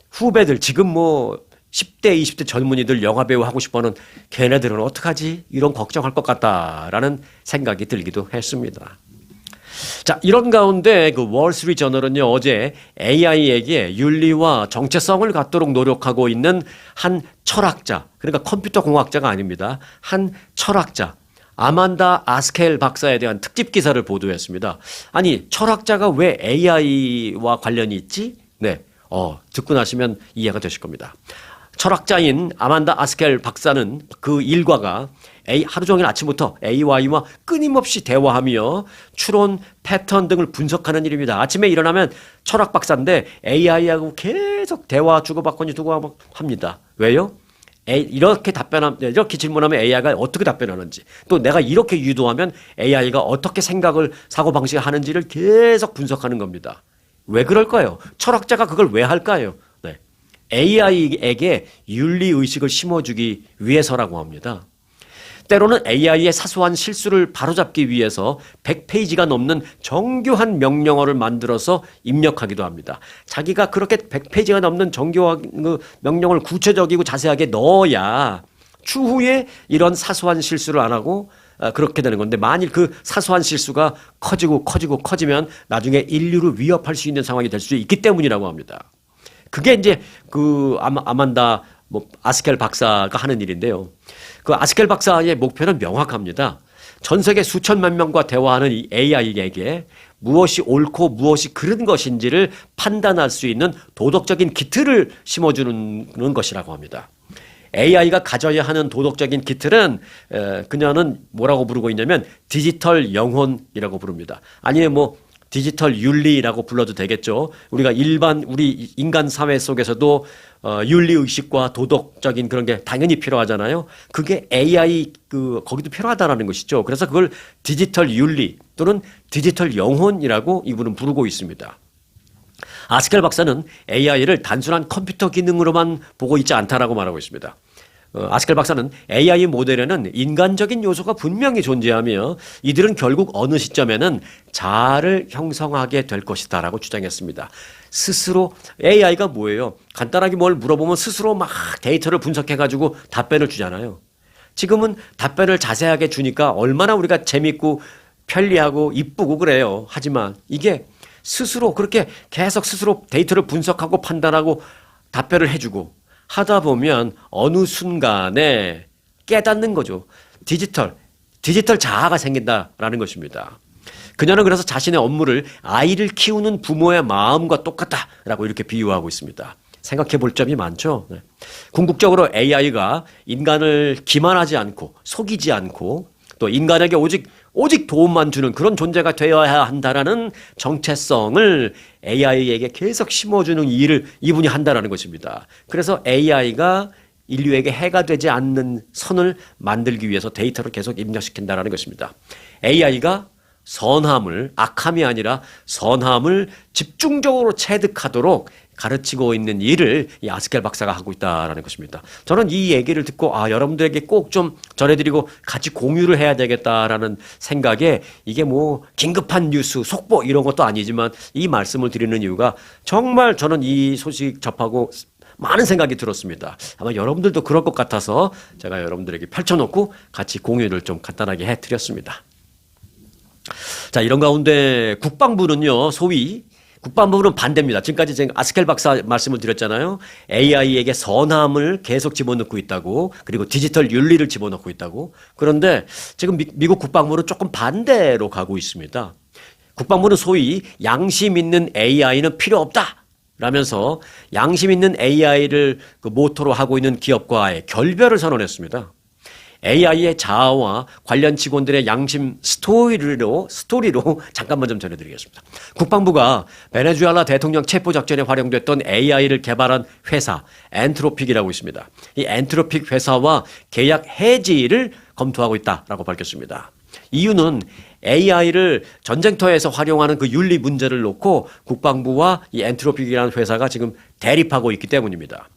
후배들 지금 뭐 10대, 20대 젊은이들 영화배우 하고 싶어하는 걔네들은 어떡하지? 이런 걱정할 것 같다라는 생각이 들기도 했습니다. 자, 이런 가운데 그 월스트리트저널은요, 어제 AI에게 윤리와 정체성을 갖도록 노력하고 있는 한 철학자, 그러니까 컴퓨터 공학자가 아닙니다. 한 철학자, 아만다 아스켈 박사에 대한 특집 기사를 보도했습니다. 아니, 철학자가 왜 AI와 관련이 있지? 네, 듣고 나시면 이해가 되실 겁니다. 철학자인 아만다 아스켈 박사는 그 일과가 하루 종일 아침부터 AI와 끊임없이 대화하며 추론, 패턴 등을 분석하는 일입니다. 아침에 일어나면 철학 박사인데 AI하고 계속 대화 주고받거니 두고 합니다. 왜요? 이렇게 질문하면 AI가 어떻게 답변하는지, 또 내가 이렇게 유도하면 AI가 어떻게 사고방식을 하는지를 계속 분석하는 겁니다. 왜 그럴까요? 철학자가 그걸 왜 할까요? AI에게 윤리의식을 심어주기 위해서라고 합니다. 때로는 AI의 사소한 실수를 바로잡기 위해서 100페이지가 넘는 정교한 명령어를 만들어서 입력하기도 합니다. 자기가 그렇게 100페이지가 넘는 정교한 명령어를 구체적이고 자세하게 넣어야 추후에 이런 사소한 실수를 안 하고 그렇게 되는 건데, 만일 그 사소한 실수가 커지면 나중에 인류를 위협할 수 있는 상황이 될 수 있기 때문이라고 합니다. 그게 이제 그 아만다 아스켈 박사가 하는 일인데요. 그 아스켈 박사의 목표는 명확합니다. 전 세계 수천만 명과 대화하는 이 AI에게 무엇이 옳고 무엇이 그른 것인지를 판단할 수 있는 도덕적인 기틀을 심어주는 것이라고 합니다. AI가 가져야 하는 도덕적인 기틀은 그녀는 뭐라고 부르고 있냐면 디지털 영혼이라고 부릅니다. 아니면 디지털 윤리라고 불러도 되겠죠. 우리가 우리 인간 사회 속에서도 윤리의식과 도덕적인 그런 게 당연히 필요하잖아요. 그게 AI 거기도 필요하다라는 것이죠. 그래서 그걸 디지털 윤리 또는 디지털 영혼이라고 이분은 부르고 있습니다. 아스켈 박사는 AI를 단순한 컴퓨터 기능으로만 보고 있지 않다라고 말하고 있습니다. 아스켈 박사는 AI 모델에는 인간적인 요소가 분명히 존재하며 이들은 결국 어느 시점에는 자아를 형성하게 될 것이다라고 주장했습니다. 스스로 AI가 뭐예요? 간단하게 뭘 물어보면 스스로 막 데이터를 분석해가지고 답변을 주잖아요. 지금은 답변을 자세하게 주니까 얼마나 우리가 재밌고 편리하고 이쁘고 그래요. 하지만 이게 스스로 그렇게 계속 스스로 데이터를 분석하고 판단하고 답변을 해주고 하다 보면 어느 순간에 깨닫는 거죠. 디지털 자아가 생긴다라는 것입니다. 그녀는 그래서 자신의 업무를 아이를 키우는 부모의 마음과 똑같다라고 이렇게 비유하고 있습니다. 생각해 볼 점이 많죠. 네. 궁극적으로 AI가 인간을 기만하지 않고 속이지 않고 또 인간에게 오직 도움만 주는 그런 존재가 되어야 한다라는 정체성을 AI에게 계속 심어주는 일을 이분이 한다라는 것입니다. 그래서 AI가 인류에게 해가 되지 않는 선을 만들기 위해서 데이터를 계속 입력시킨다라는 것입니다. AI가 선함을, 악함이 아니라 선함을 집중적으로 체득하도록 가르치고 있는 일을 이 아스켈 박사가 하고 있다라는 것입니다. 저는 이 얘기를 듣고 여러분들에게 꼭 좀 전해드리고 같이 공유를 해야 되겠다라는 생각에 이게 뭐 긴급한 뉴스, 속보 이런 것도 아니지만 이 말씀을 드리는 이유가 정말 저는 이 소식 접하고 많은 생각이 들었습니다. 아마 여러분들도 그럴 것 같아서 제가 여러분들에게 펼쳐놓고 같이 공유를 좀 간단하게 해드렸습니다. 자, 이런 가운데 국방부는요, 소위 국방부는 반대입니다. 지금까지 제가 아스켈 박사 말씀을 드렸잖아요. AI에게 선함을 계속 집어넣고 있다고, 그리고 디지털 윤리를 집어넣고 있다고. 그런데 지금 미국 국방부는 조금 반대로 가고 있습니다. 국방부는 소위 양심 있는 AI는 필요 없다 라면서 양심 있는 AI를 그 모토로 하고 있는 기업과의 결별을 선언했습니다. AI의 자아와 관련 직원들의 양심 스토리로 잠깐만 좀 전해드리겠습니다. 국방부가 베네수엘라 대통령 체포작전에 활용됐던 AI를 개발한 회사 엔트로픽이라고 있습니다. 이 엔트로픽 회사와 계약 해지를 검토하고 있다라고 밝혔습니다. 이유는 AI를 전쟁터에서 활용하는 그 윤리 문제를 놓고 국방부와 이 엔트로픽이라는 회사가 지금 대립하고 있기 때문입니다.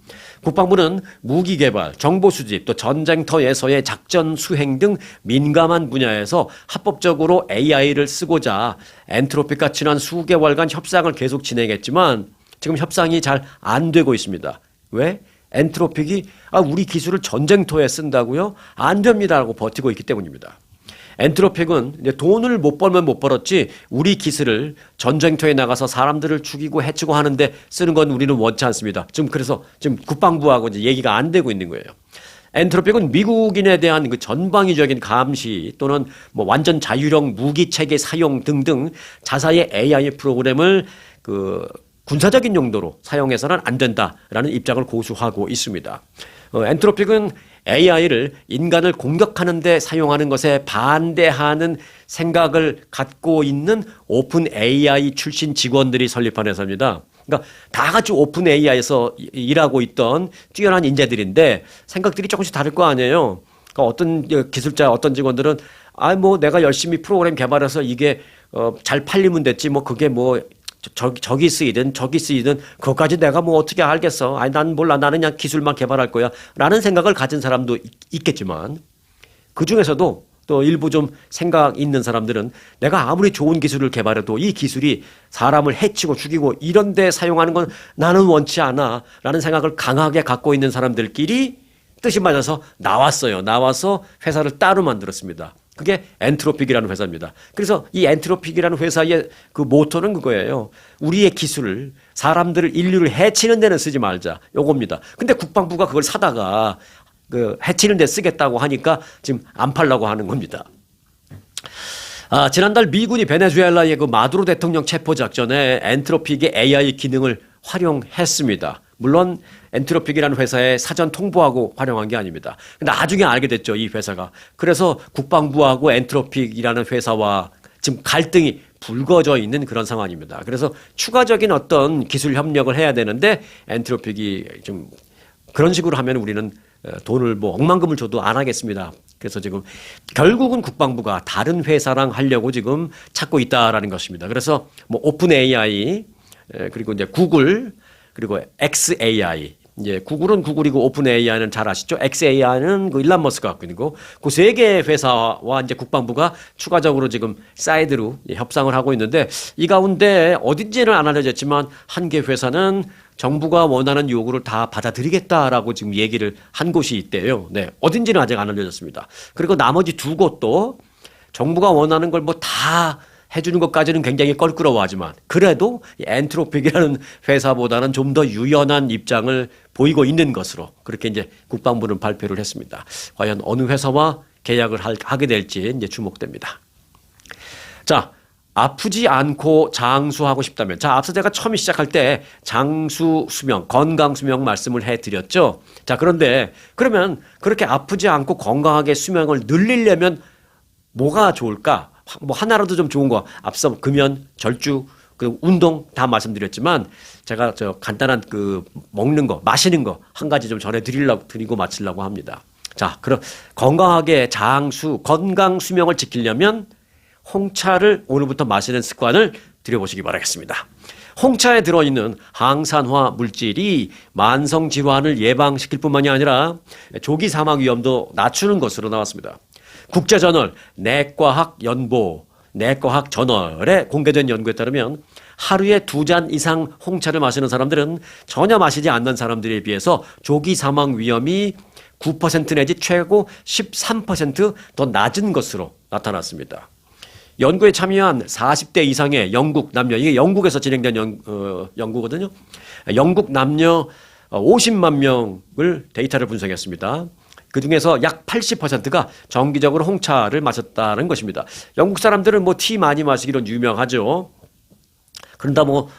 국방부는 무기 개발, 정보 수집, 또 전쟁터에서의 작전 수행 등 민감한 분야에서 합법적으로 AI를 쓰고자 엔트로픽과 지난 수개월간 협상을 계속 진행했지만 지금 협상이 잘 안 되고 있습니다. 왜? 엔트로픽이 우리 기술을 전쟁터에 쓴다고요? 안 됩니다라고 버티고 있기 때문입니다. 엔트로픽은 이제 돈을 못 벌면 못 벌었지 우리 기술을 전쟁터에 나가서 사람들을 죽이고 해치고 하는데 쓰는 건 우리는 원치 않습니다. 그래서 지금 국방부하고 이제 얘기가 안 되고 있는 거예요. 엔트로픽은 미국인에 대한 그 전방위적인 감시 또는 뭐 완전 자율형 무기 체계 사용 등등 자사의 AI 프로그램을 그 군사적인 용도로 사용해서는 안 된다라는 입장을 고수하고 있습니다. 엔트로픽은 AI를 인간을 공격하는 데 사용하는 것에 반대하는 생각을 갖고 있는 오픈 AI 출신 직원들이 설립한 회사입니다. 그러니까 다 같이 오픈 AI에서 일하고 있던 뛰어난 인재들인데 생각들이 조금씩 다를 거 아니에요. 그러니까 어떤 기술자, 어떤 직원들은 뭐 내가 열심히 프로그램 개발해서 이게 잘 팔리면 됐지 뭐 그게 뭐 저기 쓰이든 저기 쓰이든 그것까지 내가 뭐 어떻게 알겠어. 난 몰라. 나는 그냥 기술만 개발할 거야. 라는 생각을 가진 사람도 있겠지만 그중에서도 또 일부 좀 생각 있는 사람들은 내가 아무리 좋은 기술을 개발해도 이 기술이 사람을 해치고 죽이고 이런 데 사용하는 건 나는 원치 않아. 라는 생각을 강하게 갖고 있는 사람들끼리 뜻이 맞아서 나와서 회사를 따로 만들었습니다. 그게 엔트로픽이라는 회사입니다. 그래서 이 엔트로픽이라는 회사의 그 모토는 그거예요. 우리의 기술을 사람들을 인류를 해치는 데는 쓰지 말자. 요겁니다. 근데 국방부가 그걸 사다가 그 해치는 데 쓰겠다고 하니까 지금 안 팔라고 하는 겁니다. 지난달 미군이 베네수엘라의 그 마두로 대통령 체포 작전에 엔트로픽의 AI 기능을 활용했습니다. 물론 엔트로픽이라는 회사에 사전 통보하고 활용한 게 아닙니다. 나중에 알게 됐죠, 이 회사가. 그래서 국방부하고 엔트로픽이라는 회사와 지금 갈등이 불거져 있는 그런 상황입니다. 그래서 추가적인 어떤 기술 협력을 해야 되는데 엔트로픽이 좀 그런 식으로 하면 우리는 돈을 뭐 억만금을 줘도 안 하겠습니다. 그래서 지금 결국은 국방부가 다른 회사랑 하려고 지금 찾고 있다라는 것입니다. 그래서 뭐 오픈 AI 그리고 이제 구글 그리고 XAI 이제 구글은 구글이고 오픈 AI는 잘 아시죠? XAI는 그 일론 머스크가 갖고 있는 거. 그 세 개의 회사와 이제 국방부가 추가적으로 지금 사이드로 협상을 하고 있는데 이 가운데 어딘지는 안 알려졌지만 한 개 회사는 정부가 원하는 요구를 다 받아들이겠다라고 지금 얘기를 한 곳이 있대요. 네, 어딘지는 아직 안 알려졌습니다. 그리고 나머지 두 곳도 정부가 원하는 걸 뭐 다 해주는 것까지는 굉장히 껄끄러워하지만 그래도 엔트로픽이라는 회사보다는 좀 더 유연한 입장을 보이고 있는 것으로 그렇게 이제 국방부는 발표를 했습니다. 과연 어느 회사와 계약을 하게 될지 이제 주목됩니다. 자, 아프지 않고 장수하고 싶다면, 자, 앞서 제가 처음 시작할 때 장수 수명, 건강 수명 말씀을 해드렸죠. 자, 그런데 그러면 그렇게 아프지 않고 건강하게 수명을 늘리려면 뭐가 좋을까? 뭐 하나라도 좀 좋은 거, 앞서 금연, 절주, 그 운동 다 말씀드렸지만 제가 저 간단한 그 먹는 거, 마시는 거 한 가지 좀 드리고 마치려고 합니다. 자, 그럼 건강하게 장수, 건강 수명을 지키려면 홍차를 오늘부터 마시는 습관을 들여보시기 바라겠습니다. 홍차에 들어있는 항산화 물질이 만성 질환을 예방시킬 뿐만이 아니라 조기 사망 위험도 낮추는 것으로 나왔습니다. 국제저널 내과학 연보, 내과학 저널에 공개된 연구에 따르면 하루에 2잔 이상 홍차를 마시는 사람들은 전혀 마시지 않는 사람들에 비해서 조기 사망 위험이 9% 내지 최고 13%더 낮은 것으로 나타났습니다. 연구에 참여한 40대 이상의 영국 남녀, 이게 영국에서 진행된 연구거든요. 영국 남녀 50만 명을 데이터를 분석했습니다. 그 중에서 약 80%가 정기적으로 홍차를 마셨다는 것입니다. 영국 사람들은 뭐 티 많이 마시기로 유명하죠. 그렇다고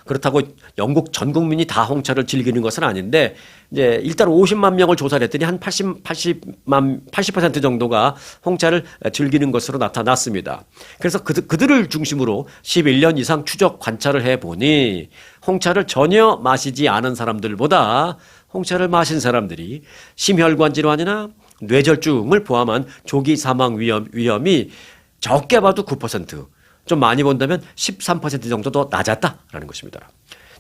영국 전 국민이 다 홍차를 즐기는 것은 아닌데, 이제 일단 50만 명을 조사를 했더니 한 80% 정도가 홍차를 즐기는 것으로 나타났습니다. 그래서 그들을 중심으로 11년 이상 추적 관찰을 해보니 홍차를 전혀 마시지 않은 사람들보다 홍차를 마신 사람들이 심혈관 질환이나 뇌졸중을 포함한 조기 사망 위험이 적게 봐도 9%, 좀 많이 본다면 13% 정도 더 낮았다라는 것입니다.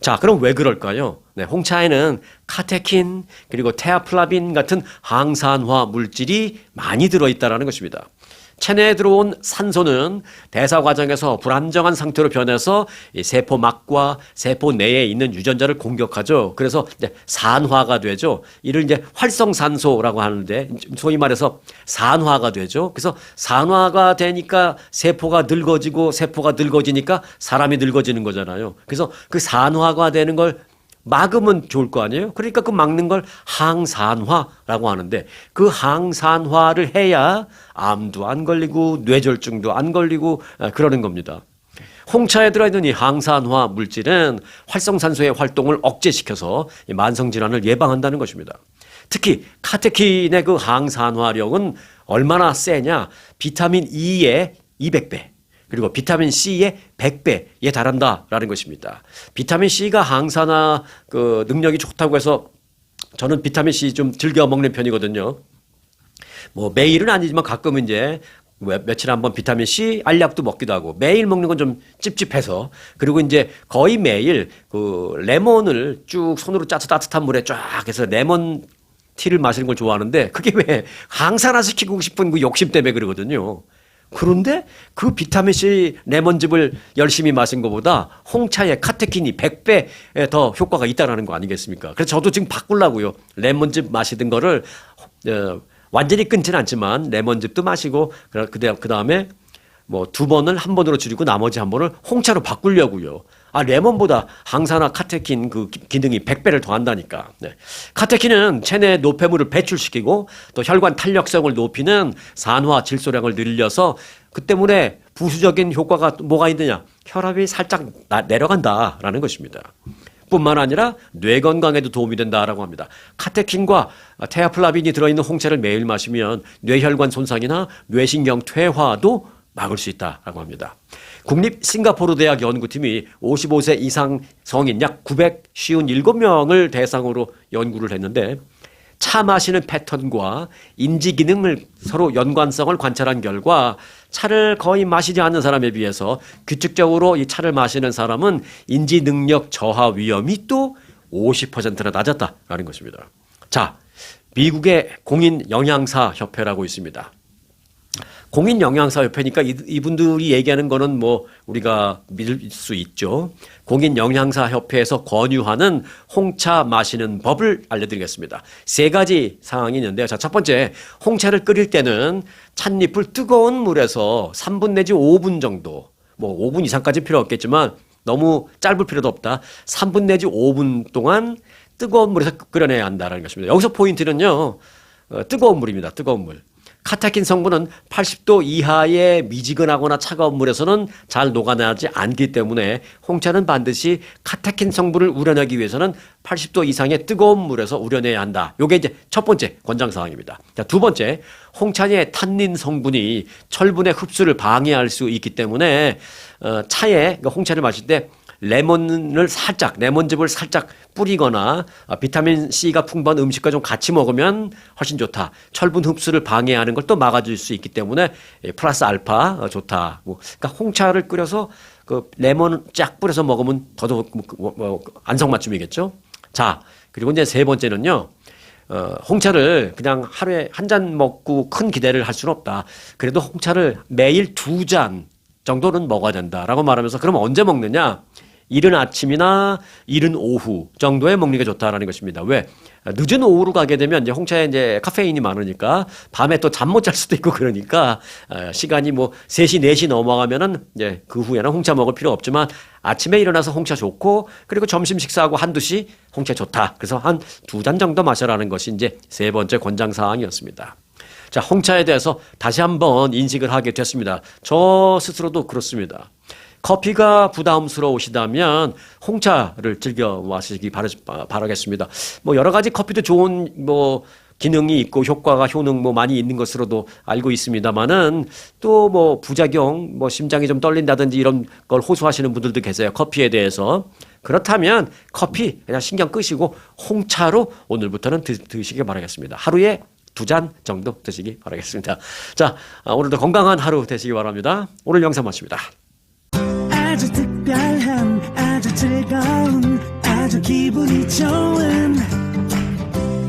자, 그럼 왜 그럴까요? 네, 홍차에는 카테킨 그리고 테아플라빈 같은 항산화 물질이 많이 들어있다는 것입니다. 체내에 들어온 산소는 대사 과정에서 불안정한 상태로 변해서 이 세포막과 세포 내에 있는 유전자를 공격하죠. 그래서 이제 산화가 되죠. 이를 이제 활성산소라고 하는데 소위 말해서 산화가 되죠. 그래서 산화가 되니까 세포가 늙어지니까 사람이 늙어지는 거잖아요. 그래서 그 산화가 되는 걸 막으면 좋을 거 아니에요? 그러니까 그 막는 걸 항산화라고 하는데 그 항산화를 해야 암도 안 걸리고 뇌졸중도 안 걸리고 그러는 겁니다. 홍차에 들어있는 이 항산화 물질은 활성산소의 활동을 억제시켜서 만성질환을 예방한다는 것입니다. 특히 카테킨의 그 항산화력은 얼마나 세냐? 비타민 E의 200배. 그리고 비타민 C의 100배에 달한다라는 것입니다. 비타민 C가 항산화 그 능력이 좋다고 해서 저는 비타민 C 좀 즐겨 먹는 편이거든요. 뭐 매일은 아니지만 가끔 이제 며칠에 한번 비타민 C 알약도 먹기도 하고, 매일 먹는 건 좀 찝찝해서, 그리고 이제 거의 매일 그 레몬을 쭉 손으로 짜서 따뜻한 물에 쫙 해서 레몬 티를 마시는 걸 좋아하는데, 그게 왜 항산화시키고 싶은 그 욕심 때문에 그러거든요. 그런데 그 비타민C 레몬즙을 열심히 마신 것보다 홍차의 카테킨이 100배 더 효과가 있다는 거 아니겠습니까? 그래서 저도 지금 바꾸려고요. 레몬즙 마시던 거를 완전히 끊지는 않지만 레몬즙도 마시고 그 다음에 뭐 2번을 한 번으로 줄이고 나머지 한 번을 홍차로 바꾸려고요. 아, 레몬보다 항산화 카테킨 그 기능이 100배를 더한다니까. 네. 카테킨은 체내 노폐물을 배출시키고 또 혈관 탄력성을 높이는 산화 질소량을 늘려서 그 때문에 부수적인 효과가 뭐가 있느냐? 혈압이 살짝 내려간다라는 것입니다. 뿐만 아니라 뇌 건강에도 도움이 된다라고 합니다. 카테킨과 테아플라빈이 들어있는 홍차를 매일 마시면 뇌혈관 손상이나 뇌신경 퇴화도 막을 수 있다라고 합니다. 국립 싱가포르 대학 연구팀이 55세 이상 성인 약 957명을 대상으로 연구를 했는데, 차 마시는 패턴과 인지 기능을 서로 연관성을 관찰한 결과 차를 거의 마시지 않는 사람에 비해서 규칙적으로 이 차를 마시는 사람은 인지 능력 저하 위험이 또 50%나 낮았다라는 것입니다. 자, 미국의 공인 영양사 협회라고 있습니다. 공인 영양사 협회니까 이분들이 얘기하는 거는 뭐 우리가 믿을 수 있죠. 공인 영양사 협회에서 권유하는 홍차 마시는 법을 알려드리겠습니다. 3가지 사항이 있는데요. 자, 첫 번째, 홍차를 끓일 때는 찻잎을 뜨거운 물에서 3분 내지 5분 정도 뭐 5분 이상까지 필요 없겠지만 너무 짧을 필요도 없다. 3분 내지 5분 동안 뜨거운 물에서 끓여내야 한다는 것입니다. 여기서 포인트는요. 뜨거운 물입니다. 뜨거운 물. 카테킨 성분은 80도 이하의 미지근하거나 차가운 물에서는 잘 녹아나지 않기 때문에 홍차는 반드시 카테킨 성분을 우려내기 위해서는 80도 이상의 뜨거운 물에서 우려내야 한다. 요게 이제 첫 번째 권장사항입니다. 자, 두 번째, 홍차의 탄닌 성분이 철분의 흡수를 방해할 수 있기 때문에 차에 그러니까 홍차를 마실 때 레몬즙을 살짝 뿌리거나 비타민 C가 풍부한 음식과 좀 같이 먹으면 훨씬 좋다. 철분 흡수를 방해하는 걸 또 막아줄 수 있기 때문에 플러스 알파 좋다. 그러니까 홍차를 끓여서 그 레몬 쫙 뿌려서 먹으면 더더욱 안성맞춤이겠죠. 자, 그리고 이제 세 번째는요. 홍차를 그냥 하루에 한 잔 먹고 큰 기대를 할 수는 없다. 그래도 홍차를 매일 2잔 정도는 먹어야 된다라고 말하면서 그럼 언제 먹느냐? 이른 아침이나 이른 오후 정도에 먹는 게 좋다라는 것입니다. 왜? 늦은 오후로 가게 되면 이제 홍차에 이제 카페인이 많으니까 밤에 또 잠 못 잘 수도 있고 그러니까 시간이 뭐 3시, 4시 넘어가면은 이제 그 후에는 홍차 먹을 필요 없지만 아침에 일어나서 홍차 좋고 그리고 점심 식사하고 한두 시 홍차 좋다. 그래서 한 2잔 정도 마셔라는 것이 이제 세 번째 권장 사항이었습니다. 자, 홍차에 대해서 다시 한번 인식을 하게 됐습니다. 저 스스로도 그렇습니다. 커피가 부담스러우시다면 홍차를 즐겨 마시기 바라겠습니다. 뭐 여러 가지 커피도 좋은 뭐 기능이 있고 효과가 효능 뭐 많이 있는 것으로도 알고 있습니다만은 또 뭐 부작용 뭐 심장이 좀 떨린다든지 이런 걸 호소하시는 분들도 계세요. 커피에 대해서. 그렇다면 커피 그냥 신경 끄시고 홍차로 오늘부터는 드시기 바라겠습니다. 하루에 2잔 정도 드시기 바라겠습니다. 자, 오늘도 건강한 하루 되시기 바랍니다. 오늘 영상 마칩니다. 아주 특별한 아주 즐거운 아주 기분이 좋은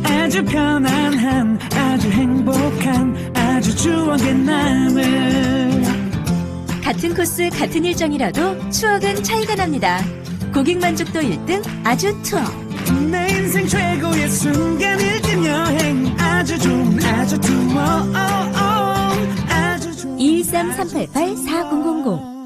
아주 편안한 아주 행복한 아주 추억의 남을 같은 코스 같은 일정이라도 추억은 차이가 납니다. 고객 만족도 1등 아주 투어. 내 인생 최고의 순간을 든 여행 아주 좋은 아주 투어 아주 좋은 213-388-4000